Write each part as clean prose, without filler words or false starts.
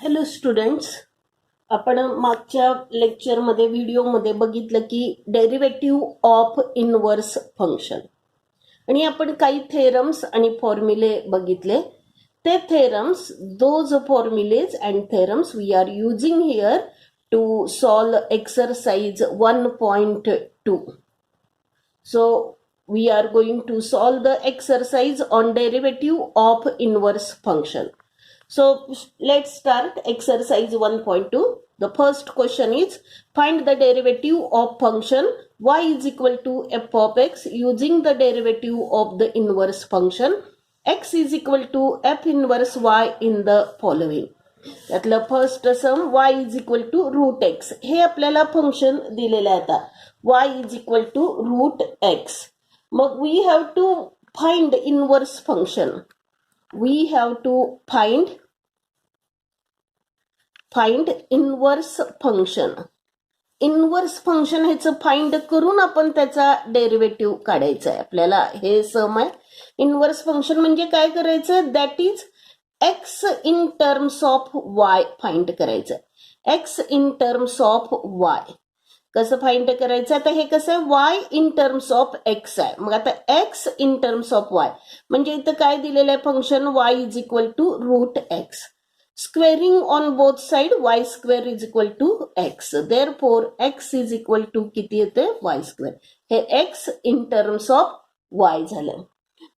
Hello students, आपण मागच्या लेक्चरमध्ये व्हिडिओमध्ये बघितलं की डेरिव्हेटिव्ह ऑफ इनवर्स फंक्शन आणि आपण काही थेरम्स आणि फॉर्म्युले बघितले. ते theorems, those formulas and theorems we are using here to solve exercise 1.2. So we are going to solve the exercise on derivative of inverse function. So let's start exercise 1.2. The first question is find the derivative of function y is equal to f of x using the derivative of the inverse function x is equal to f inverse y in the following. त्यातलं first sum y is equal to root x, हे आपल्याला function दिलेलं आहे. आता y is equal to root x. मग we have to find inverse function. We have to find inverse function. Inverse function ह्याचं find करून आपण त्याचा डेरिव्हेटिव्ह काढायचा आहे. आपल्याला हे सम आहे. इनवर्स फंक्शन म्हणजे काय करायचं, that is x in terms of Y find करायचं. X in terms of y कसं फाइंड करायचं, आता हे कसं आहे, y in terms of x आहे. मग आता x in terms of Y म्हणजे इथं काय दिलेलं आहे function, y is equal to root x. Squaring on both side Y square is equal to x. Therefore x is equal to किती येते, वाय स्क्वेअर. हे x in terms of Y झालं.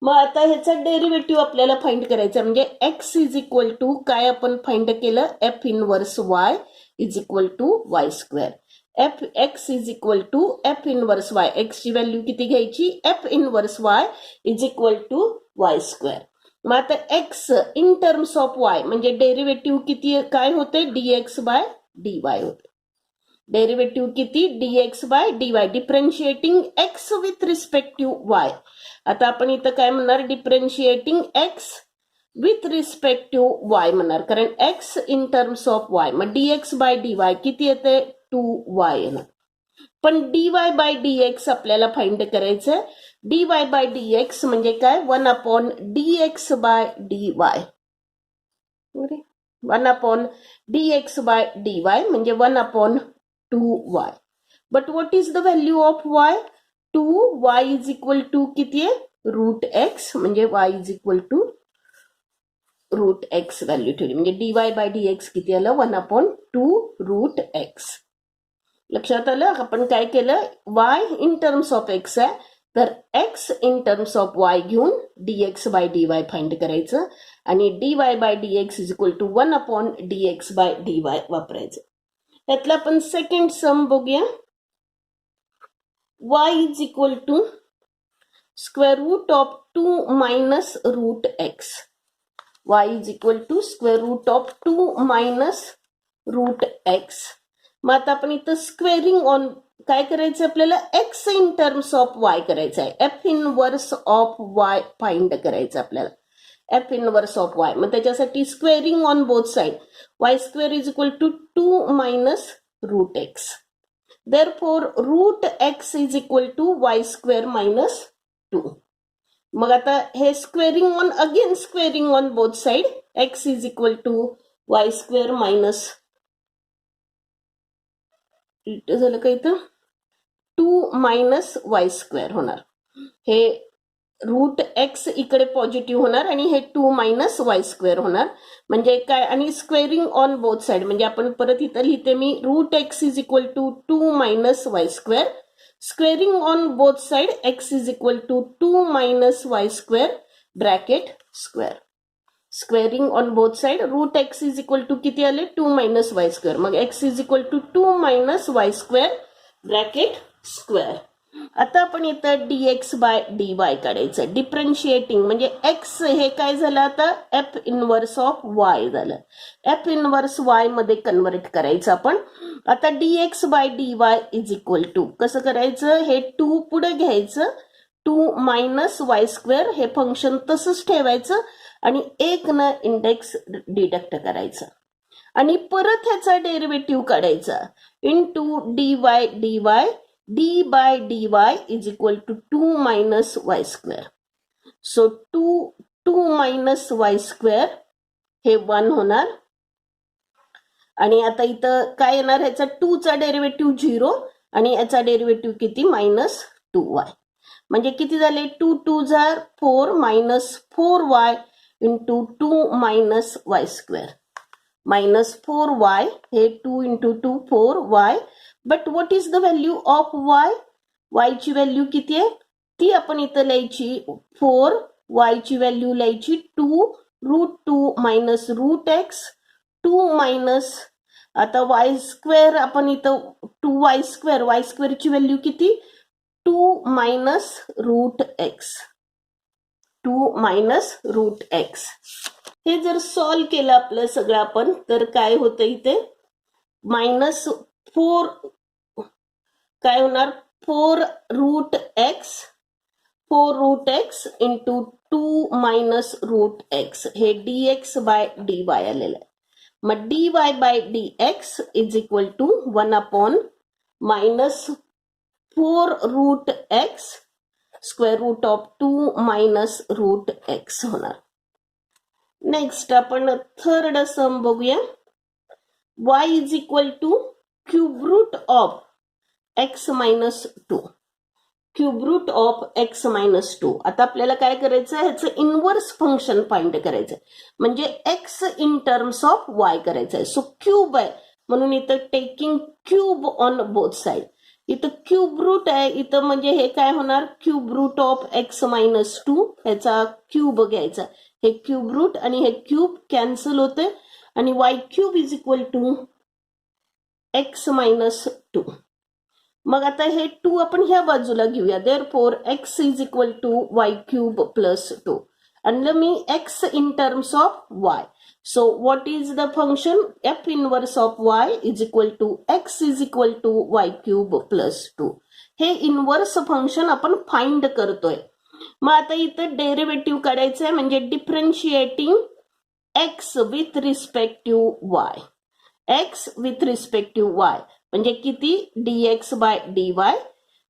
मग आता ह्याचा डेरिव्हेटिव्ह आपल्याला फाइंड करायचा, म्हणजे एक्स इज इक्वल टू काय आपण फाइंड केलं, F inverse Y is equal to Y square. F X is equal to F inverse Y, X ची व्हॅल्यू किती घ्यायची, एफ inverse Y is equal to Y square. मग आता x in terms of Y म्हणजे derivative किती काय होते, डीएक्स बाय डीवाय होते. डेरिव्हेटिव्ह किती, DX by DY. Differentiating X with respect to Y. आता आपण इथं काय म्हणणार, differentiating X with respect to Y म्हणणार, कारण X in terms of Y. मग डीएक्स बाय डीवाय किती येते, 2y येणार. पण डीवाय बाय डीएक्स आपल्याला फाइंड करायचं. डीवाय बाय डीएक्स म्हणजे काय, 1 upon DX by DY. 1 upon DX by DY म्हणजे 1 upon 2y. But what is the value of y, 2y is equal to किती आहे, रूट एक्स. म्हणजे y is equal to root X value ठेवली, म्हणजे dy by dx किती आलं, 1 upon 2 route x. लक्षात आलं. आपण काय केलं, y in terms of x आहे, तर x in terms of y घेऊन dx बाय dy फाइंड करायचं आणि dy by dx is equal to 1 upon dx by dy वापरायचं. त्यातलं आपण सेकंड सम बघूया. y is equal to square root of 2 minus root X. y is equal to square root of 2 minus root x. मग आता आपण इथं squaring on काय करायचं, आपल्याला x in terms of Y करायचं आहे. F inverse of Y find करायचं आपल्याला, एफ इनवर्स ऑफ वाय. मग त्याच्यासाठी squaring on both side, Y square is equal to 2 minus root X. Therefore root x is equal to Y square minus 2. मग आता हे squaring on, again squaring on both side, x is equal to Y square minus झालं का, इथं 2 minus Y square होणार. हे route x इकडे positive होणार आणि हे 2 मायनस वाय स्क्वेअर होणार. म्हणजे काय, आणि स्क्वेअरिंग ऑन बोथ साइड म्हणजे आपण परत इथं लिहिते मी, root x is equal to 2 minus Y square. Squaring on both side x is equal to 2 minus Y square bracket square. Squaring on both side, root x is equal to किती आले, 2 minus Y square. मग x is equal to 2 minus Y square bracket square. आता आपण इथं dx by dy काढायचं. Differentiating म्हणजे x हे काय झालं, आता एफ इनवर्स ऑफ वाय झालं. एफ इनवर्स वाय मध्ये कन्वर्ट करायचं आपण. आता DX by DY is equal to कसं करायचं, हे 2 पुढे घ्यायचं, 2 मायनस वाय स्क्वेअर हे फंक्शन तसंच ठेवायचं आणि 1 न इंडेक्स डिडक्ट करायचं आणि परत ह्याचा डेरिव्हेटिव्ह काढायचा. Into D by DY, D by DY is equal to 2 minus Y square. So 2 minus Y square हे 1 होणार आणि आता इथं काय येणार, ह्याचा 2 चा डेरिव्हेटिव्ह 0 आणि याचा डेरिव्हेटिव्ह किती -2y. म्हणजे किती झाले 2 2 जार 4 -4y into 2 y square. -4y हे 2 into 2 4y. But what is the value of y? y ची व्हॅल्यू किती आहे ती आपण इथं लिहायची 4, y ची व्हॅल्यू लिहायची 2 √2 मायनस √x 2 मायनस आता y स्क्वेअर आपण इथं 2y स्क्वेअर ची व्हॅल्यू किती 2 मायनस √x 2 मायनस √x. हे जर सॉल्व केलं आपलं सगळं आपण तर काय होतं इथे -4 काय होणार 4√x इंटू 2 मायनस √x हे dx बाय dy आलेलं आहे. मग dy by dx is equal to 1 upon -4√x square root of 2 minus √x होणार. नेक्स्ट आपण थर्ड सम बघूया. y is equal to cube root of x minus 2. Cube root of x minus 2. आता आपल्याला काय करायचं आहे ह्याचं इनवर्स फंक्शन फाइंड करायचं म्हणजे x in terms of y करायचं आहे. सो क्यूब आहे म्हणून इथं taking cube on both side. इथं क्यूब रूट आहे इथं म्हणजे हे काय होणार cube root of x minus 2 ह्याचा क्यूब घ्यायचा. हे क्यूब रूट आणि हे क्यूब कॅन्सल होते आणि y cube is equal to x minus 2. मग आता हे 2 आपण ह्या बाजूला घेऊया. Therefore x is equal to y cube plus 2. आणलं मी x in terms of y. So what is the function f inverse of y is equal to x is equal to y cube plus 2. हे inverse function आपण find करतोय. मग आता इथं derivative काढायचं आहे म्हणजे differentiating x with respect to y. x with respect to y म्हणजे किती dx बाय dy.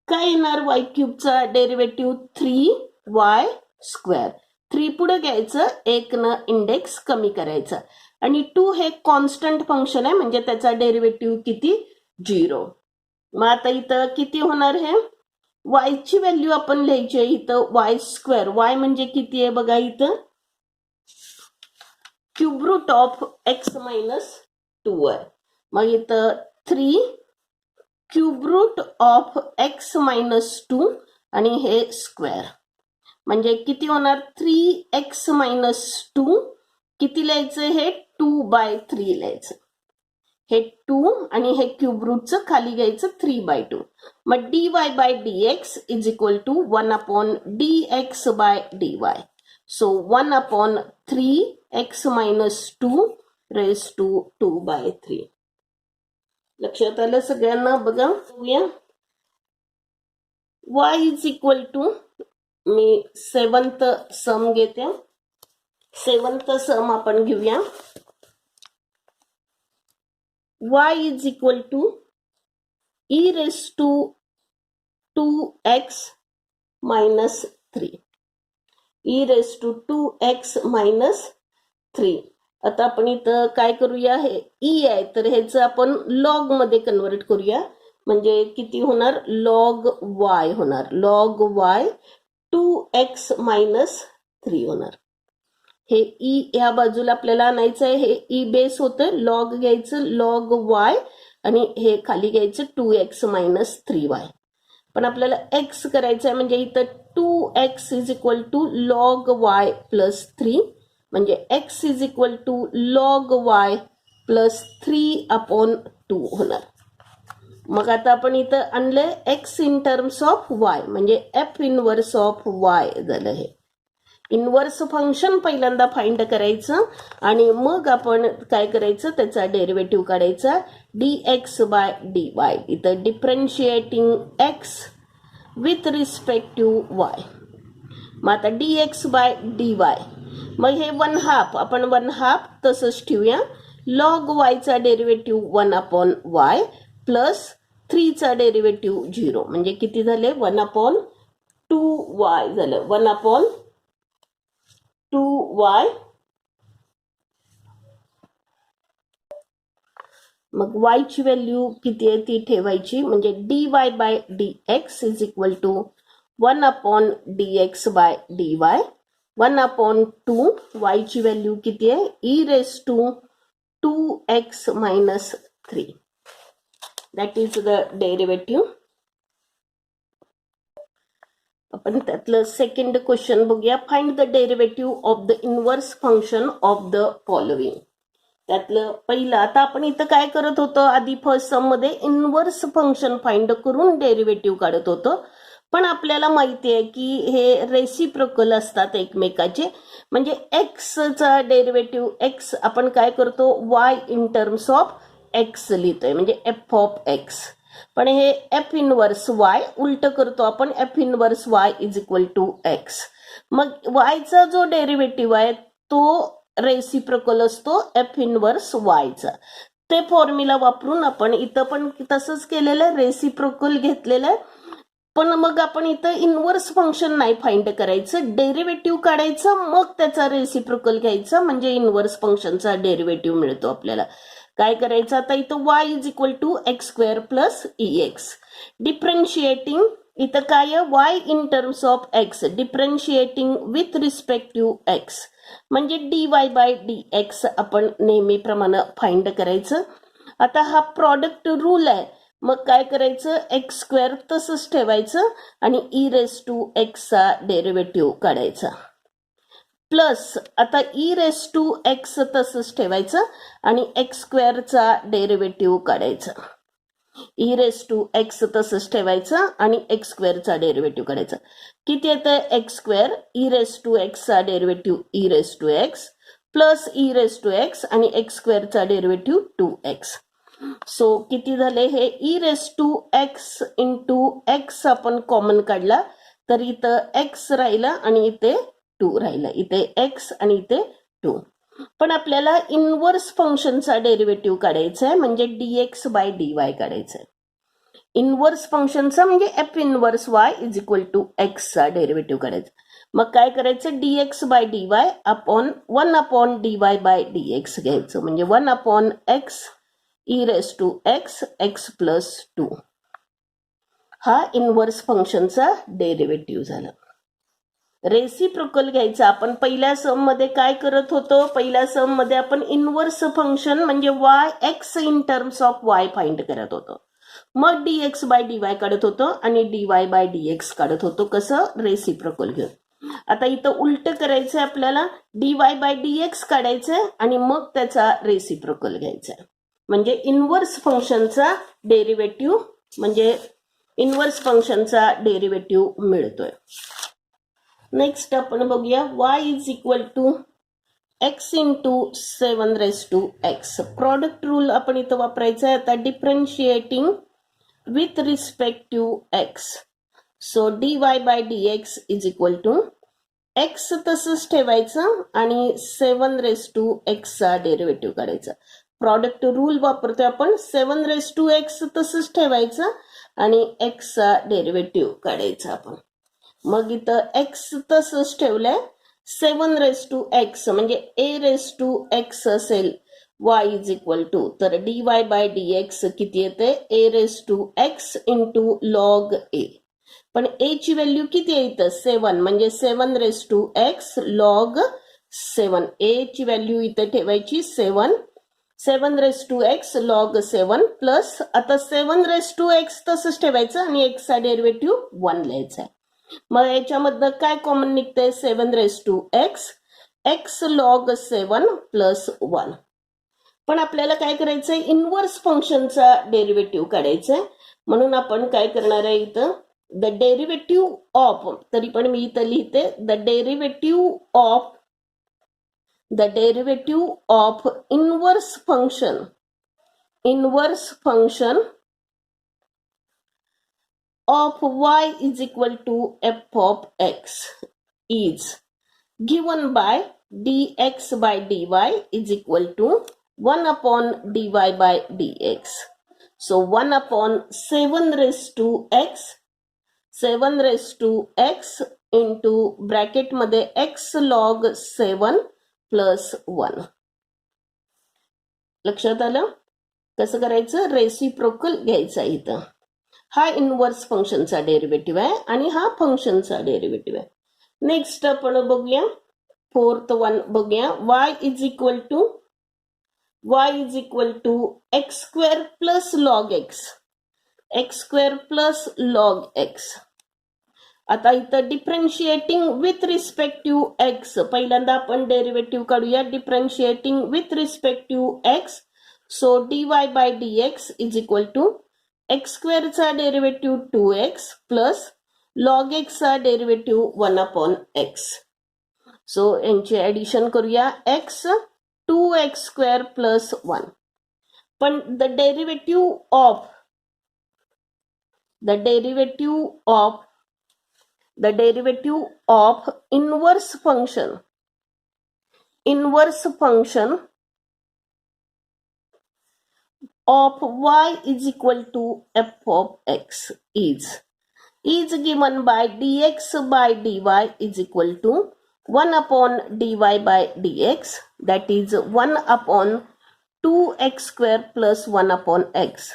काय येणार y क्यूबचा डेरिव्हेटिव्ह 3y स्क्वेअर. 3 पुढे घ्यायचं 1 न इंडेक्स कमी करायचं आणि 2 हे कॉन्स्टंट फंक्शन आहे म्हणजे त्याचा डेरिव्हेटिव्ह किती 0. मग आता इथं किती होणार हे y ची व्हॅल्यू आपण लिहायची आहे इथं y स्क्वेअर. y म्हणजे किती आहे बघा इथं cube root of x minus 2 आहे. मग इथं 3 cube root of x minus 2 आणि हे स्क्वेअर म्हणजे किती होणार 3x मायनस 2. किती लिहायचं हे 2/3 लिहायचं. हे 2 आणि हे क्यूब रूटचं खाली घ्यायचं 3/2. मग dy by dx is equal to 1 upon dx by dy. So 1 upon 3x minus 2 raise to 2/3. लक्षात आलं सगळ्यांना बघा. y इज इक्वल टू मी 7th सम घेते. 7th सम आपण घेऊया. y is equal to e raise to 2x minus 3. e raise to 2x minus 3. आता आपण इथं काय करूया हे e आहे तर ह्याचं आपण लॉग मध्ये कन्वर्ट करूया म्हणजे किती होणार लॉग y होणार. लॉग y 2x मायनस 3 होणार. हे e या बाजूला आपल्याला आणायचं आहे. हे e बेस होतं लॉग घ्यायचं लॉग y आणि हे खाली घ्यायचं 2x मायनस 3y. पण आपल्याला x करायचं आहे म्हणजे इथं 2x is equal to log y plus 3 म्हणजे x is equal to log y plus 3 upon 2 होणार. मग आता आपण इथं आणलंय x in terms of y म्हणजे f इनवर्स ऑफ y झालं. हे इनवर्स फंक्शन पहिल्यांदा फाइंड करायचं आणि मग आपण काय करायचं त्याचा डेरिव्हेटिव्ह काढायचा dx बाय dy. इथं differentiating x with respect to y. मग आता dx बाय dy मग हे 1/2 आपण 1/2 तसंच ठेवूया. लॉग y चा डेरिव्हेटिव्ह 1 अपॉन y प्लस 3 चा डेरिव्हेटिव्ह 0 म्हणजे किती झाले 1 अपॉन 2y झालं. 1 अपॉन 2y मग y ची व्हॅल्यू किती आहे ती ठेवायची, म्हणजे dy by dx is equal to 1/dx by dy 1/2 y ची व्हॅल्यू किती आहे e⁻²x - 3. That is the derivative. आपण त्यातलं सेकंड क्वेश्चन बघूया. Find the derivative of the inverse function of the following. त्यातलं पहिलं, आता आपण इथं काय करत होतो, आधी फर्स्ट सम मध्ये इनव्हर्स फंक्शन फाइंड करून डेरिव्हेटिव्ह काढत होतो. पण आपल्याला माहिती आहे की हे रेसिप्रोकल असतात एकमेकाचे. म्हणजे एक्सचा डेरिव्हेटिव्ह एक्स आपण काय करतो, Y in terms of x लिहितोय, म्हणजे एफ ऑफ एक्स. पण हे एफ इनवर्स वाय उलट करतो आपण, f inverse Y is equal to x. मग वायचा जो डेरिव्हेटिव्ह आहे तो रेसिप्रोकल असतो एफ इनवर्स वायचा. ते फॉर्म्युला वापरून आपण इथं पण तसंच केलेलं आहे, रेसिप्रोकल घेतलेलं आहे. पण मग आपण इथं इनवर्स फंक्शन नाही फाइंड करायचं, डेरिव्हेटिव्ह काढायचं, मग त्याचा रेसिप्रोकल घ्यायचा, म्हणजे इनवर्स फंक्शनचा डेरिव्हेटिव्ह मिळतो आपल्याला. काय करायचं आता इथं y is equal to x² plus EX. Differentiating इथं काय आहे, y in terms of x differentiating with respect to x, म्हणजे dy बाय dx आपण नेहमीप्रमाणे फाइंड करायचं. आता हा प्रॉडक्ट रूल आहे, मग काय करायचं, x² तसंच ठेवायचं आणि e⁻x चा डेरिव्हेटिव्ह काढायचा. प्लस आता e⁻x तसंच ठेवायचं आणि x² चा डेरिव्हेटिव्ह काढायचा. e⁻x तसंच ठेवायचं आणि x² चा डेरिव्हेटिव्ह काढायचा. किती येतं, x² e⁻x चा डेरिव्हेटिव्ह e⁻x प्लस e⁻x आणि x² चा डेरिव्हेटिव्ह 2x. सो किती झाले, हे e⁻x इंटू x आपण कॉमन काढला तर इथं x राहिला आणि इथे 2 राहिला, इथे x आणि इथे 2. पण आपल्याला इनवर्स फंक्शनचा डेरिव्हेटिव्ह काढायचा आहे, म्हणजे dx बाय dy काढायचा आहे. इनवर्स फंक्शनचा म्हणजे f inverse Y is equal to x चा डेरिव्हेटिव्ह काढायचा. मग काय करायचं, dx by dy upon 1/dy by dx घ्यायचं, म्हणजे 1/x e⁻x x प्लस 2. हा इनवर्स फंक्शनचा डेरिव्हेटिव्ह झाला. रेसिप्रोकल घ्यायचा. आपण पहिल्या सम मध्ये काय करत होतो, पहिल्या सम मध्ये आपण इनवर्स फंक्शन म्हणजे Y x in terms of Y find करत होतो, मग dx बाय dy काढत होतो आणि dy बाय dx काढत होतो. कसं, रेसिप्रोकल घेऊन. आता इथं उलट करायचंय आपल्याला, dy बाय dx काढायचंय आणि मग त्याचा रेसिप्रोकल घ्यायचा, म्हणजे इनवर्स फंक्शनचा डेरिव्हेटिव्ह, म्हणजे इनवर्स फंक्शनचा डेरिव्हेटिव्ह मिळतोय. नेक्स्ट आपण बघूया, y is equal to x into 7⁻x. Product rule आपण इथं वापरायचा आहे. आता differentiating with respect to x, so dy by dx is equal to x तसंच ठेवायचं आणि 7⁻x चा डेरिव्हेटिव्ह काढायचा. प्रॉडक्ट रूल वापरतोय आपण, 7⁻x तसंच ठेवायचं आणि x चा डेरिव्हेटिव्ह काढायचा आपण. मग इथं x तसंच ठेवलंय, 7⁻x म्हणजे a⁻x असेल y इज इक्वल टू, तर dy बाय dx किती येते, a⁻x इंटू लॉग a. पण a ची व्हॅल्यू किती आहे इथं, 7, म्हणजे 7⁻x लॉग 7. a ची व्हॅल्यू इथं ठेवायची 7, 7⁻x लॉग 7 प्लस आता 7⁻x तसंच ठेवायचं आणि x चा डेरिव्हेटिव्ह 1 लिहायचा आहे. मग याच्यामधनं काय कॉमन निघतंय, 7⁻x x लॉग 7 प्लस 1. पण आपल्याला काय करायचंय, इनवर्स फंक्शनचा डेरिव्हेटिव्ह काढायचंय. म्हणून आपण काय करणार आहे इथं, द डेरिव्हेटिव्ह ऑफ, तरी पण मी इथं लिहिते the derivative of inverse function of y is equal to f of x is given by dx by dy is equal to 1/dy by dx. So 7⁻x into bracket मध्ये x log 7 plus 1. लक्षात आलं. कसं करायचं, reciprocal घ्यायचा इथं. हा inverse फंक्शनचा derivative आहे आणि हा फंक्शनचा डेरिव्हेटिव्ह आहे. नेक्स्ट आपण बघूया, फोर्थ वन बघूया. y is equal to x square plus log x, x square plus log x. आता इथं differentiating with respect to x, पहिल्यांदा आपण डेरिव्हेटिव्ह काढूया differentiating with respect to x. So dy by dx is equal to x स्क्वेअरचा derivative 2x plus log एक्सचा derivative 1/x. So यांची addition करूया, x 2x square plus 1. पण the derivative of inverse function of y is equal to f of x is given by dx by dy is equal to 1 upon dy by dx, that is 1 upon 2x square plus 1 upon x.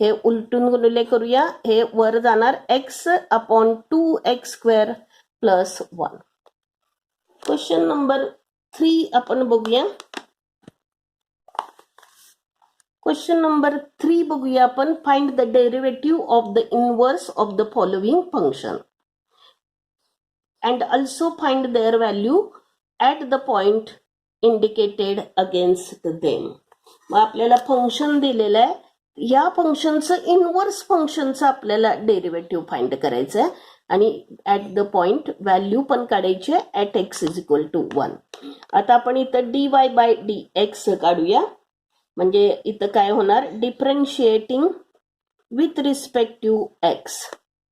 हे उलटून गुणिले करूया, हे वर जाणार x upon 2x square plus 1. Question number 3 आपण बघूया. Question number 3 बघूया आपण. Find the derivative of the inverse of the following function and also find their value at the point indicated against them. मग आपल्याला फंक्शन दिलेलं आहे, या फंक्शनचं inverse फंक्शनचं आपल्याला डेरिव्हेटिव्ह फाइंड करायचं आहे आणि ॲट द पॉइंट व्हॅल्यू पण काढायची आहे at x is equal to 1. आता आपण इथं dy बाय dx काढूया. म्हणजे इथं काय होणार, differentiating with respect to x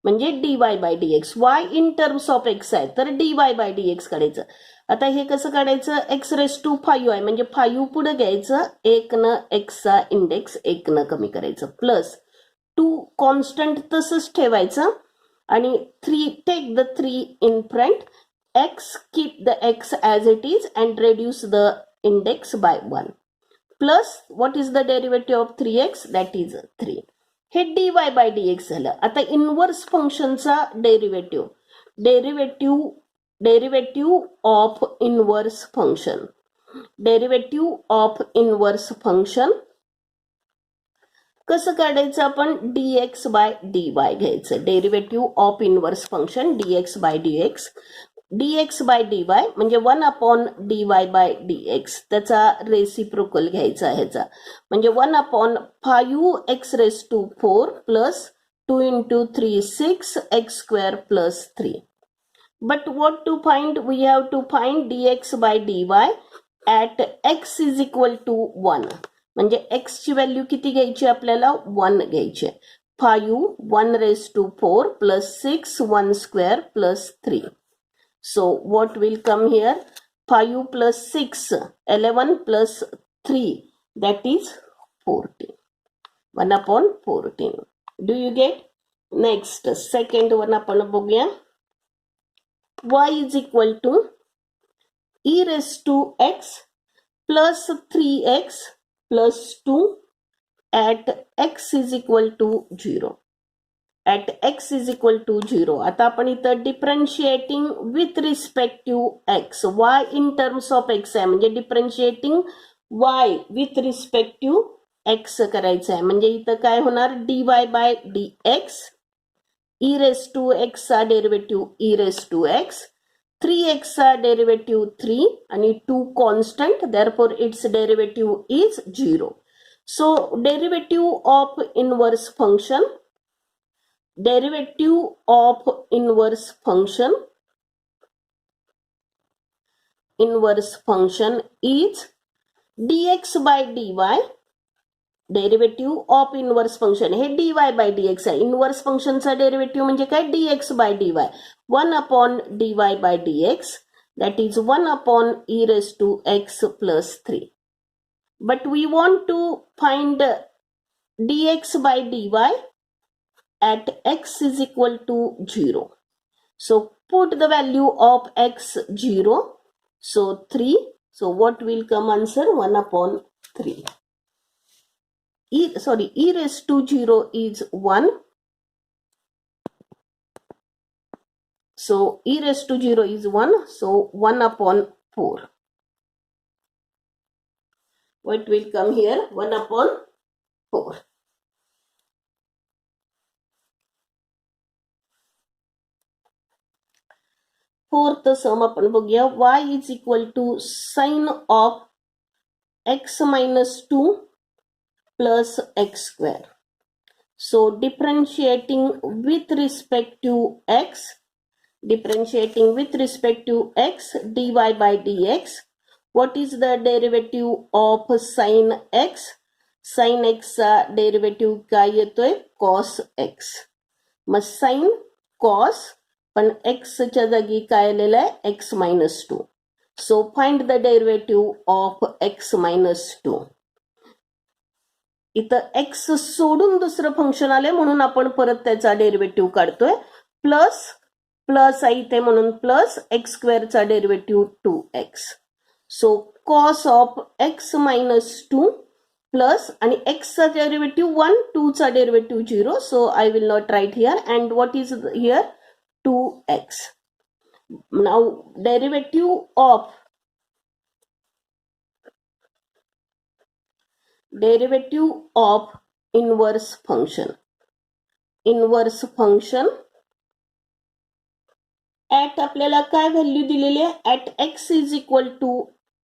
म्हणजे dy by dx. y in terms of x आहे तर dy बाय dx काढायचं. आता हे कसं काढायचं, x रेस टू 5 आहे म्हणजे 5 पुढे घ्यायचं, 1 न x चा इंडेक्स 1 न कमी करायचं, प्लस 2 कॉन्स्टंट तसंच ठेवायचं आणि 3 take the 3 in front, x keep the x as it is and reduce the index by 1. Plus what is the derivative of 3x, that is 3. हे dy बाय dx झालं. आता inverse फंक्शनचा derivative of inverse function कसं काढायचं, आपण dx by dy घ्यायचं. Derivative of inverse function dx by dy म्हणजे 1 upon dy by dx, त्याचा रेसिप्रोकल घ्यायचा ह्याचा, म्हणजे 1 upon 5x raise to 4 plus 2 into 3 6x square plus 3. But what to find, we have to find dx by dy at x is equal to 1. म्हणजे x ची value किती घ्यायची आपल्याला, 1 घ्यायची. 5 1 raise to 4 plus 6 1 square plus 3. So what will come here, 5 plus 6 11 plus 3, that is 14, 1 upon 14. Do you get? Next second one आपण बघूया. y is equal to e raised to x plus 3x plus 2 at x is equal to 0. At x is equal to 0. आता आपण इथं differentiating with respect to x, y in terms of x आहे म्हणजे differentiating y with respect to x करायचं आहे. म्हणजे इथं काय होणार, dy by dx, e raise to x चा derivative e raise to x, 3x चा डेरिव्हेटिव्ह 3 आणि 2 constant, therefore its derivative is 0. So derivative of inverse function is dx by dy. Derivative of inverse function हे dy by dx आहे. Inverse फंक्शनचा derivative म्हणजे काय, dx by dy, 1 upon dy by dx, that is 1 upon e raise to x plus 3. But we want to find dx by dy at x is equal to 0. So put the value of x 0. So 3. So what will come answer, 1 upon 3. e raised to 0 is 1. So e raised to 0 is 1. So 1 upon 4. What will come here? 1 upon 4. Fourth sum आपण बघूया. Y is equal to sine of x minus 2 plus x square. So differentiating with respect to x, dy by dx. What is the derivative of sin x? Sin x चा derivative काय येतोय? cos x. मग sin cos पण x च्या जागी काय आलेलं आहे? x minus 2. So find the derivative of x minus 2. इथं x सोडून दुसरं फंक्शन आले म्हणून आपण परत त्याचा डेरिव्हेटिव्ह काढतोय. प्लस आहे इथे म्हणून प्लस एक्स स्क्वेअरचा derivative 2x. So cos of x minus 2 plus आणि x चा डेरिव्हेटिव्ह 1, 2 चा derivative 0. So I will not write here. And what is here? 2x. Now derivative of inverse function. Inverse function at आपल्याला काय value दिलेली आहे? At x is equal to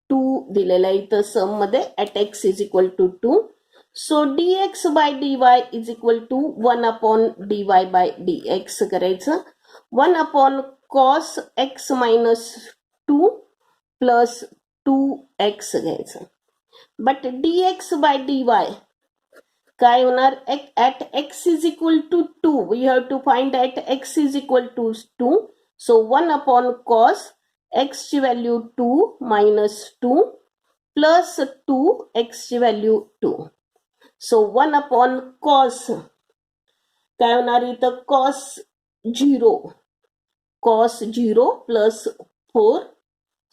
2 दिलेला आहे इथं सम मध्ये. At x is equal to 2. So dx by dy is equal to 1 upon dy by dx करायचं. 1 upon cos x minus 2 plus 2x घ्यायचं. बट dx बाय dy काय होणार? At x is equal to 2 we have to find at x is equal to 2. So 1 upon cos x ची value 2 minus 2 plus 2 x ची value 2. So 1 upon cos काय होणार इथं? cos 0 plus 4.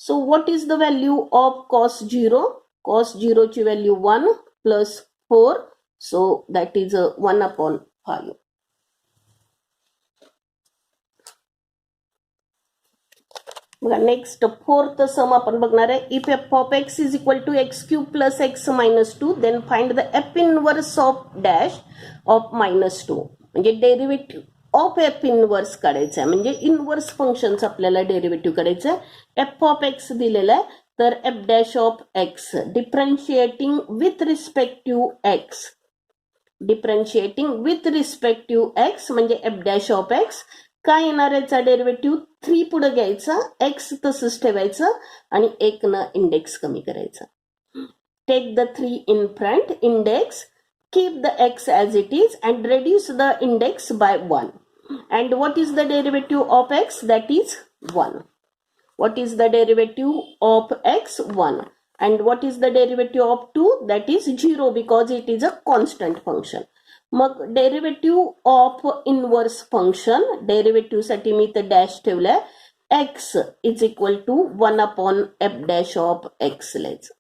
So what is the value of cos 0? cos 0 ची value 1 plus 4. So that is 1 upon 5. बघा next fourth sum आपण बघणार आहे. If f of x is equal to x cube plus x minus 2 then find the f inverse of dash of minus 2. म्हणजे derivative of F inverse काढायचं आहे. म्हणजे inverse फंक्शनचं आपल्याला derivative करायचं आहे. एफ ऑफ एक्स दिलेला आहे तर f dash of x differentiating with respect to x. Differentiating with respect to x म्हणजे एफ डॅश ऑफ एक्स. काय येणार याचा डेरिव्हेटिव्ह? 3 पुढे घ्यायचा, एक्स तसंच ठेवायचं आणि 1 न इंडेक्स कमी करायचा. Take the 3 in front index, keep the x as it is and reduce the index by 1. And what is the derivative of x? That is 1. What is the derivative of x? 1. And what is the derivative of 2? That is 0 because it is a constant function. मग derivative of inverse function, derivative साठी मी इथं dash ठेवलाय. X is equal to 1 upon f dash of x लिहायचं.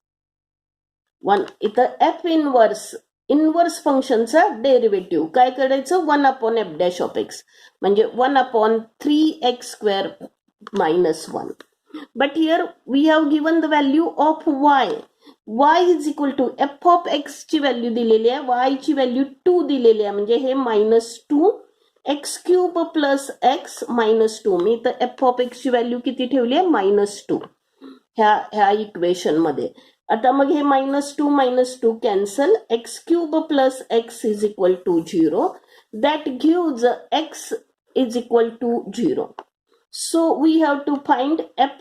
1 इथं F inverse फंक्शनचा derivative काय करायचं? 1 upon f dash of x म्हणजे 1 upon 3x square minus 1. But here we have given the value of y is equal to f of x ची value दिलेली आहे, y ची व्हॅल्यू 2 दिलेली आहे म्हणजे हे minus 2 x cube plus x minus 2. मी तर एफ ऑफ एक्स ची व्हॅल्यू किती ठेवली आहे? मायनस 2 ह्या इक्वेशन मध्ये. आता मग हे minus 2 cancel. X cube plus x is equal to 0. That gives x is equal to 0. So we have to find f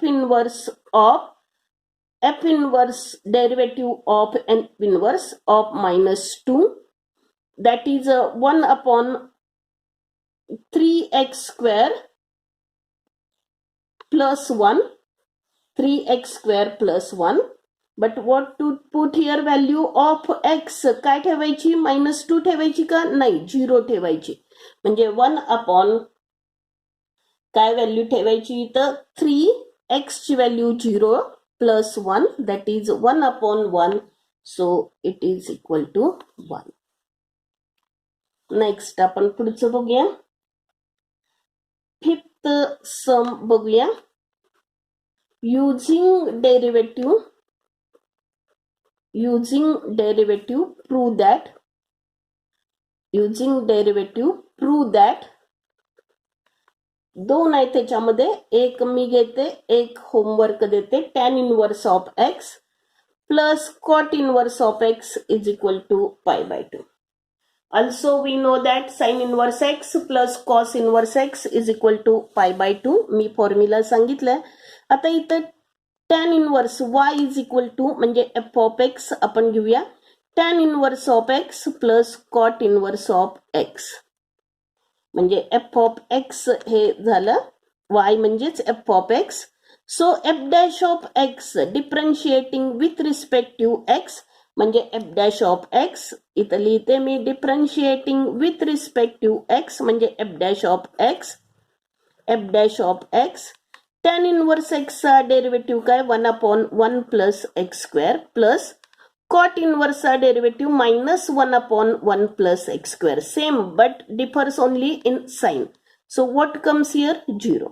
inverse derivative of n inverse of minus 2, that is 1 upon 3x square plus 1, 3x square plus 1. But what to put here? Value of x काय ठेवायची? Minus 2 ठेवायची का? नाही, 0 ठेवायची. म्हणजे 1 upon काय value ठेवायची इथं? 3x ची value 0 plus 1, that is 1 upon 1. So it is equal to 1. Next आपण पुढचं बघूया. फिफ्थ सम बघूया. युजिंग डेरिव्हेटिव्ह प्रूव्ह दॅट दोन आहे त्याच्यामध्ये, एक मी घेते, एक होमवर्क देते. tan inverse of x plus cot inverse of x is equal to π/2. Also we know that sin inverse x plus cos inverse x is equal to π/2. मी formula सांगितलंय. आता इथं tan inverse y is equal to म्हणजे f of x आपण घेऊया tan inverse of x plus cot inverse of x, म्हणजे f of x हे झालं, y म्हणजेच f of x. So f dash of x differentiating with respect to x म्हणजे f dash of x. इथं लिहिते मी differentiating with respect to x म्हणजे f dash of x. tan inverse x चा derivative काय 1/1 plus x square plus cot inverse चा derivative -1/1 plus x square. Same but differs only in sign. So what comes here 0.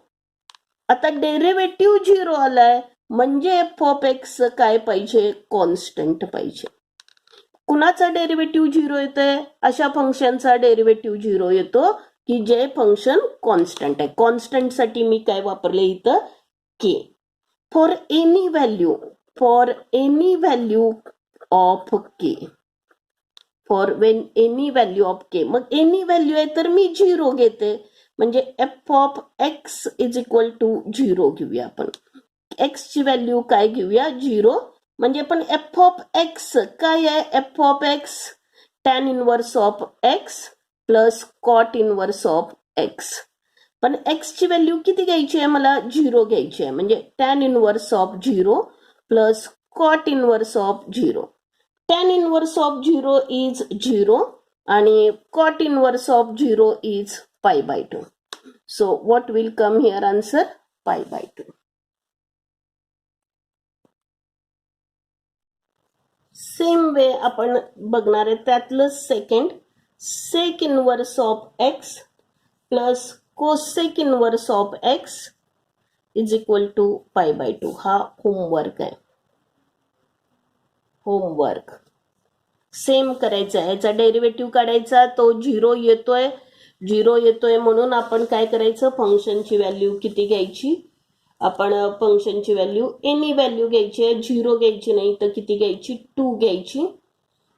आता derivative 0 आलाय म्हणजे f of x काय पाहिजे, constant पाहिजे. कुणाचा डेरिव्हेटिव्ह 0 येतोय, अशा फंक्शनचा डेरिव्हेटिव्ह 0 येतो की जे फंक्शन कॉन्स्टंट आहे. कॉन्स्टंट साठी मी काय वापरले इथं k. For any value of k, मग एनी व्हॅल्यू आहे तर मी 0 घेते, म्हणजे f of x is equal to 0 घेऊया आपण. x ची व्हॅल्यू काय घेऊया 0, म्हणजे पण f ऑफ x काय आहे, f of x tan inverse of x plus cot inverse of x. पण x ची व्हॅल्यू किती घ्यायची आहे, मला 0 घ्यायची आहे, म्हणजे tan inverse of 0 plus cot inverse of 0. tan inverse of 0 is 0 आणि cot inverse of 0 is π/2. So what will come here answer π/2. Same way आपण बघणार आहे त्यातलं second, sec inverse of x plus cosec inverse of x is equal to π/2. हा homework आहे. Homework same करायचा आहे, याचा डेरिव्हेटिव्ह काढायचा, तो 0 येतोय म्हणून आपण काय करायचं, फंक्शनची व्हॅल्यू किती घ्यायची, आपण फंक्शनची व्हॅल्यू एनी व्हॅल्यू घ्यायची आहे, 0 घ्यायची नाही तर किती घ्यायची 2 घ्यायची.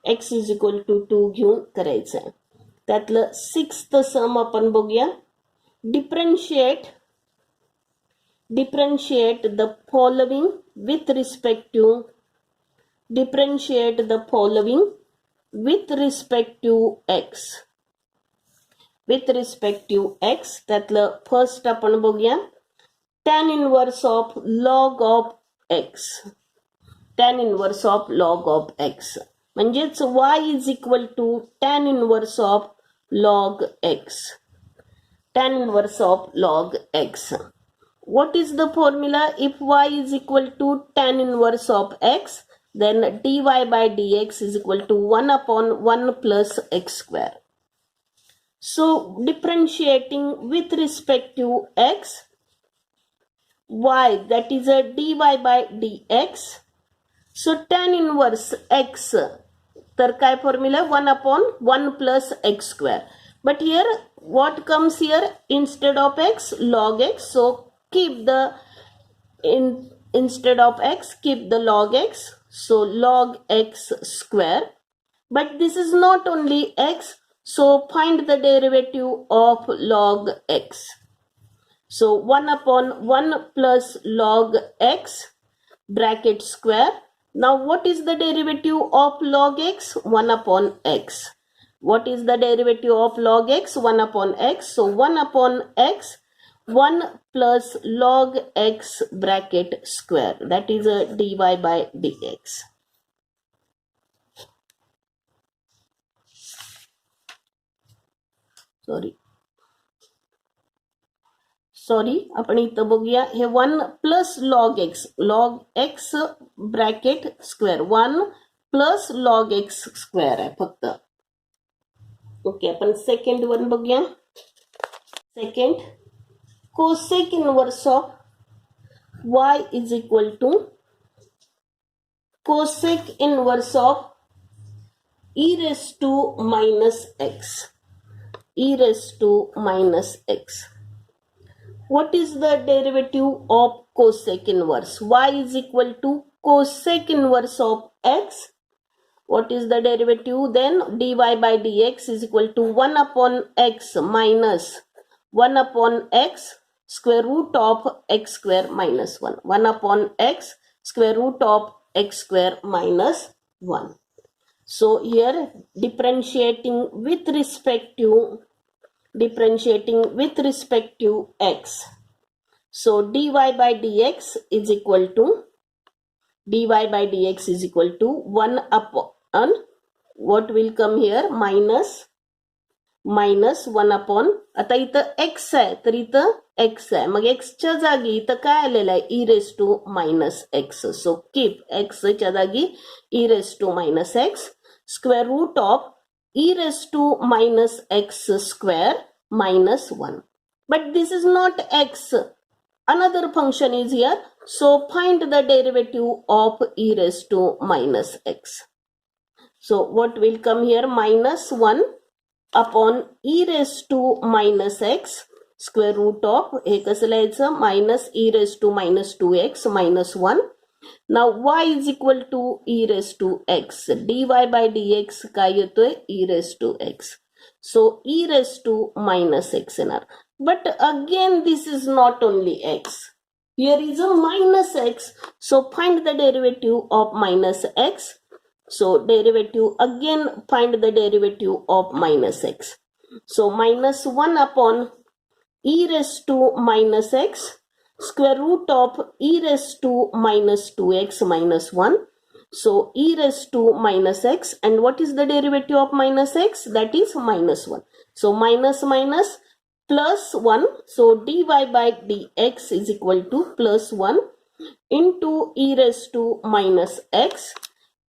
x इज इक्वल टू 2 घेऊन करायचं आहे. त्यातलं 6th सम आपण बघूया. Differentiate the following with respect to x. त्यातलं फर्स्ट आपण बघूया tan inverse of log of x, म्हणजेच y is equal to tan inverse of log x. What is the formula if y is equal to tan inverse of x, then dy by dx is equal to 1/1 plus x square. So differentiating with respect to x, y, that is a dy by dx. So tan inverse x, तर काय formula 1/1 plus x square. But here what comes here, instead of x log x. So keep the instead of x keep the log x, so log x square. But this is not only x, so find the derivative of log x. So 1/1 plus log x bracket square. Now what is the derivative of log x? 1/x. What is the derivative of log x? 1/x. So 1/x 1 plus log x bracket square, that is a dy by dx. Sorry आपण इथं बघूया, हे 1 plus log x bracket square, 1 plus log x square आहे फक्त. Okay, आपण second one बघूया. Second, cosec inverse of y is equal to cosec inverse of e raised to minus x. e raised to minus x. What is the derivative of cosec inverse? Y is equal to cosec inverse of x. What is the derivative? Then dy by dx is equal to 1 upon x minus 1 upon x square root of x square minus 1. 1 upon x square root of x square minus 1. So here differentiating with respect to x. So dy by dx is equal to 1 upon what will come here minus 1 upon, आता इथं x आहे तर इथं x आहे, मग x च्या जागी इथं काय आलेलं आहे e raised to minus x. So keep x च्या जागी e raised to minus x square root of e raised to minus x square minus 1. But this is not x. Another function is here. So find the derivative of e raised to minus x. So what will come here? Minus 1 upon e raised to minus x square root of, हे कसं लिहायचं? minus e raised to minus 2x minus 1. Now y is equal to e raised to x. dy by dx काय येतोय? e raised to x. So e raised to minus x येणार. But again this is not only x. Here is a minus x. So find the derivative of minus x. So derivative, again find the derivative of minus x. So minus 1 upon e raised to minus x square root of e raised to minus 2x minus 1. So e raised to minus x, and what is the derivative of minus x? That is minus 1. So minus minus plus 1. So dy by dx is equal to plus 1 into e raised to minus x.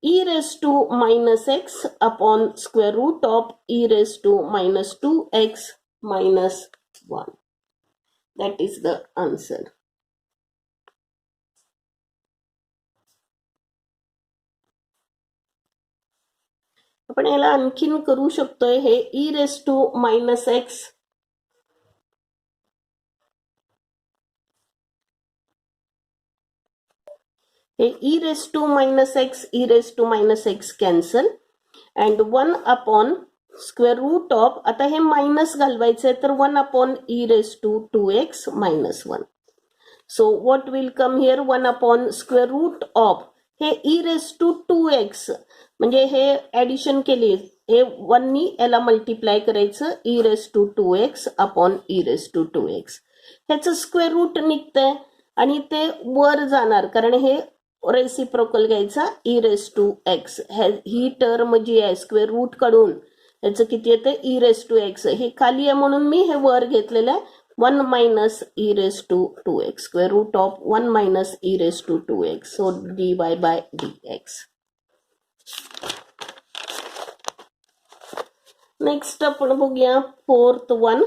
e raised to minus x upon square root of e raised to minus 2x minus 1. That is the answer. आपण याला आणखीन करू शकतोय. हे e raised to minus x हे e raised to minus x cancel, and 1 upon square root of, आता हे minus घालवायचंय तर 1 upon e raised to 2x minus 1. So what will come here? 1 upon square root of, हे e raised to 2x म्हणजे हे addition केली, हे 1 नी याला मल्टिप्लाय करायचं, e raised to 2x upon e raised to 2x. ह्याचं स्क्वेअर रूट निघतंय आणि ते वर जाणार, कारण हे रेसिप्रोकल घ्यायचा e raised to x. ही टर्म जी आहे स्क्वेअर रूट काढून ह्याचं किती येतं? e raised to x. हे खाली आहे म्हणून मी हे वर घेतलेलं आहे. 1 minus e raised to 2x, square root of 1 minus e raised to 2x. So dy by dx. Next आपण बघूया fourth one.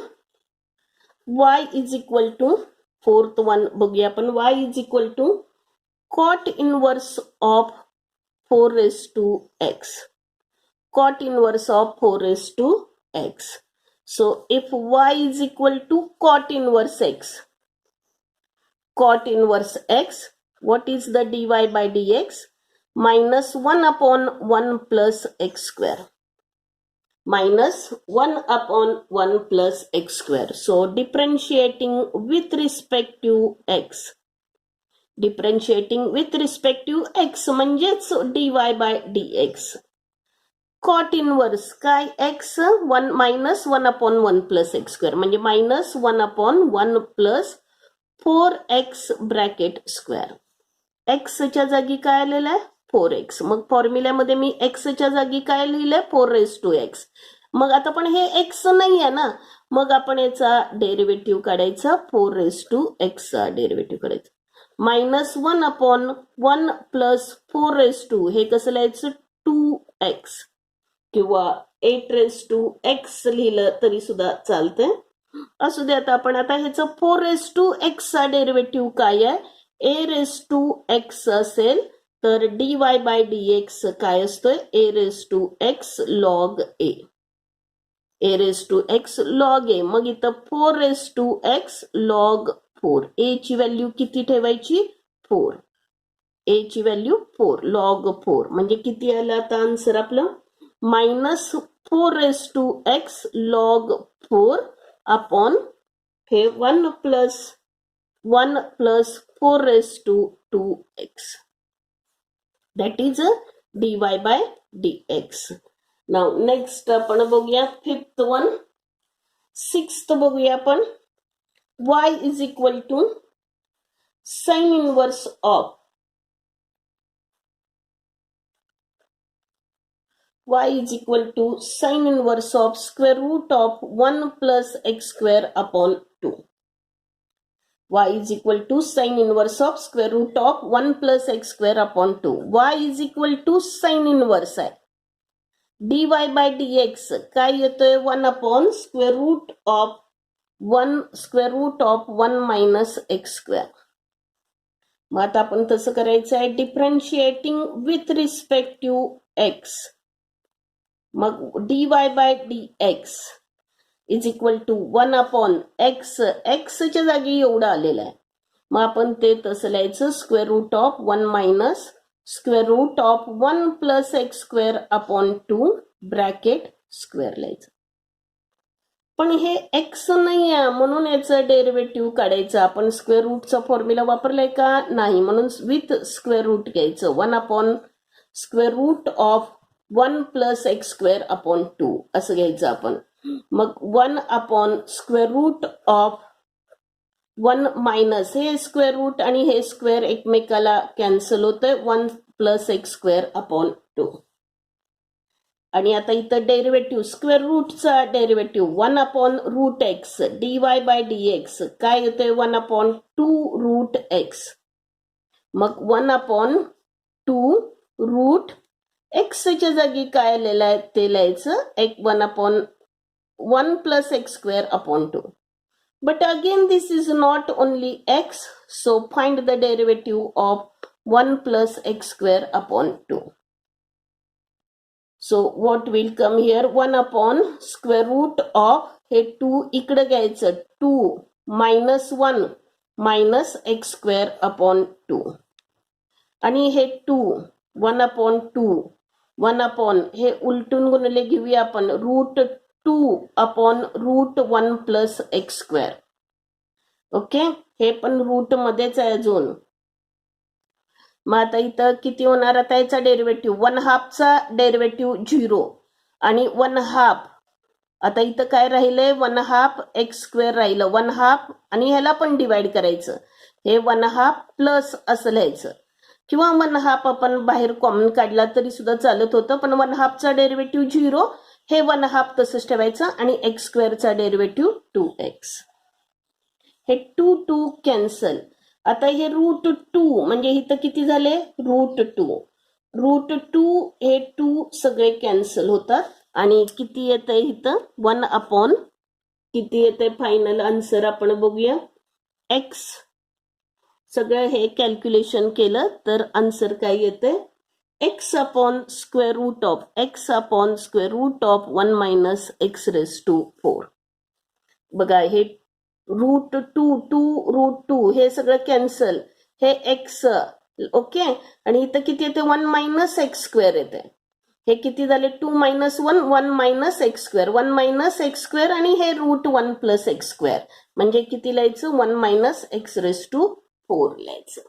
y is equal to, fourth one बघूया आपण. y is equal to cot inverse of 4 raised to x. Cot inverse of 4 raised to x. So if y is equal to cot inverse x, what is the dy by dx? Minus 1 upon 1 plus x square. Minus 1 upon 1 plus x square. So differentiating with respect to x. म्हणजेच dy by dx. Cot inverse काय? x 1 minus 1 upon 1 plus x square म्हणजे minus 1 upon 1 plus 4x bracket square. x च्या जागी काय आलेलं आहे? 4x. मग फॉर्म्युल्यामध्ये मी x च्या जागी काय लिहिलंय? 4 raised to x. मग आता पण हे x नाही आहे ना, मग आपण याचा डेरिव्हेटिव्ह काढायचा. 4 raised to x चा डेरिव्हेटिव्ह काढायचा. minus 1 upon 1 plus 4 raised to, हे कसं लिहायचं? 2x किंवा 8x लिहिलं तरी सुद्धा चालतंय. असू दे. आता ह्याचं 4x चा डेरिव्हेटिव्ह काय आहे? a⁻x असेल तर dy/dx काय असतोय? a⁻x log a. a⁻x log a. मग इथं 4x log 4. a ची व्हॅल्यू किती ठेवायची? 4. a ची व्हॅल्यू 4 log 4 म्हणजे किती आलं आता आन्सर आपलं? -4x log 4 अपॉन हे 1 plus 4x. That is dy/dx. Now next आपण बघूया 5th one. 6th बघूया आपण. y is equal to sin inverse of square root of 1 plus x square upon 2. y is equal to sin inverse of square root of 1 plus x square upon 2. y is equal to sin inverse आहे. dy/dx काय येतोय? 1 upon square root of 1 minus x square. मग आता आपण तसं करायचं आहे differentiating with respect to x. मग dy/dx is equal to 1 upon x. च्या जागी एवढं आलेलं आहे. मग आपण ते तसं लिहायचं square root of 1 minus square root of 1 plus x square upon 2 bracket square लिहायचं. पण हे x नाही आहे म्हणून याचं डेरिव्हेटिव्ह काढायचं. आपण स्क्वेअर रूटचा फॉर्म्युला वापरलाय का? नाही. म्हणून विथ स्क्वेअर रूट घ्यायचं. 1 upon square root of 1 plus x square upon 2 असं घ्यायचं आपण. मग 1 upon square root of 1 minus हे स्क्वेअर रूट आणि हे स्क्वेअर एकमेकाला कॅन्सल होतंय. 1 प्लस एक्स स्क्वेअर अपॉन 2. आणि आता इथं डेरिव्हेटिव्ह स्क्वेअर रूटचा derivative 1 upon root x dy/dx काय येतोय? 1 अपॉन 2 रूट एक्स. मग 1 अपॉन 2 रूट एक्सच्या जागी काय आलेलं आहे ते लिहायचं. 1 upon 1 plus x square upon 2. But again this is not only x, so find the derivative of 1 plus x square upon 2. So what will come here? 1 upon square root of हे 2 इकडे घ्यायचं. 2 minus 1 minus x square upon 2. आणि हे 2 1 upon 2 1 upon हे उलटून गुणले घेऊया आपण. Root 2 upon root 1 plus x square. Okay. हे पण रूट मध्येच आहे अजून. मग आता इथं किती होणार? आता याचा डेरिव्हेटिव्ह 1/2 चा डेरिव्हेटिव्ह 0 आणि 1/2. आता इथं काय राहिलंय? 1/2 एक्स स्क्वेअर राहिलं. 1/2 आणि ह्याला पण डिवाइड करायचं. हे 1/2 प्लस असं लिहायचं किंवा 1/2 आपण बाहेर कॉमन काढला तरी सुद्धा चालत होतं. पण 1/2 चा डेरिव्हेटिव्ह 0 हे 1/2 तसंच ठेवायचं आणि एक्स स्क्वेअरचा डेरिव्हेटिव्ह 2x. हे 2 कॅन्सल. आता हे रूट 2 म्हणजे इथं किती झाले? रूट 2. रूट 2 हे 2 सगळे कॅन्सल होतात आणि किती येतंय इथं? 1 अपॉन किती येतंय? फायनल आन्सर आपण बघूया. x सगळं हे कॅल्क्युलेशन केलं तर आन्सर काय येतंय? x upon square root of 1 minus x raise to 4. बघा हे रूट 2 रूट 2 हे सगळं कॅन्सल. हे x. ओके. आणि इथं किती येते? 1 मायनस एक्स स्क्वेअर येते. हे किती झाले? 2 minus 1 minus x square. 1 minus x square आणि हे रूट 1 प्लस एक्स स्क्वेअर म्हणजे किती लिहायचं? 1 मायनस एक्स रेज टू 4 लिहायचं.